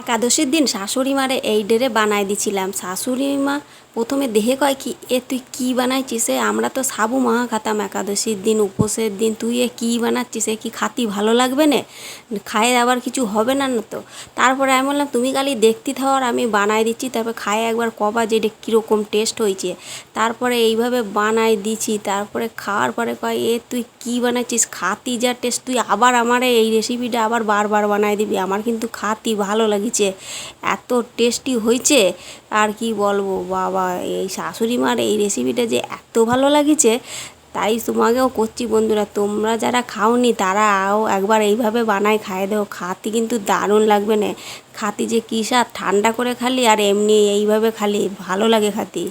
একাদশীর দিন শাশুড়ি মারে এই ডেরে বানাই দিছিলাম। শাশুড়ি মা প্রথমে দেখে কয় কি তুই কী বানাইছিস? আমরা তো সাবু মাহা খাতাম একাদশীর দিন, উপোসের দিন, তুই কী বানাচ্ছিস? কি খাতি ভালো লাগবে না? খায়ে আবার কিছু হবে না না তো? তারপরে আমি বললাম তুমি খালি দেখতে থাও আর আমি বানাই দিচ্ছি, তারপরে খায়ে একবার কবা যে এটা কীরকম টেস্ট হয়েছে। তারপরে এইভাবে বানাই দিছি, তারপরে খাওয়ার পরে কয় তুই কী বানাইছিস? খাতি যা টেস্ট, তুই আবার আমার এই রেসিপিটা আবার বারবার বানাই দিবি, আমার কিন্তু খাতি ভালো লাগিছে, এত টেস্টি হয়েছে। আর কি বলবো বাবা, এই শাশুড়ি মার এই রেসিপিটা যে এত ভালো লাগিছে, তাই তোমাকেও করছি বন্ধুরা, তোমরা যারা খাওনি তারাও একবার এইভাবে বানাই খাইয়ে দেও, খাতি কিন্তু দারুণ লাগবে না। খাতি যে কী স্বাদ, ঠান্ডা করে খালি আর এমনি এইভাবে খালি ভালো লাগে খাতি।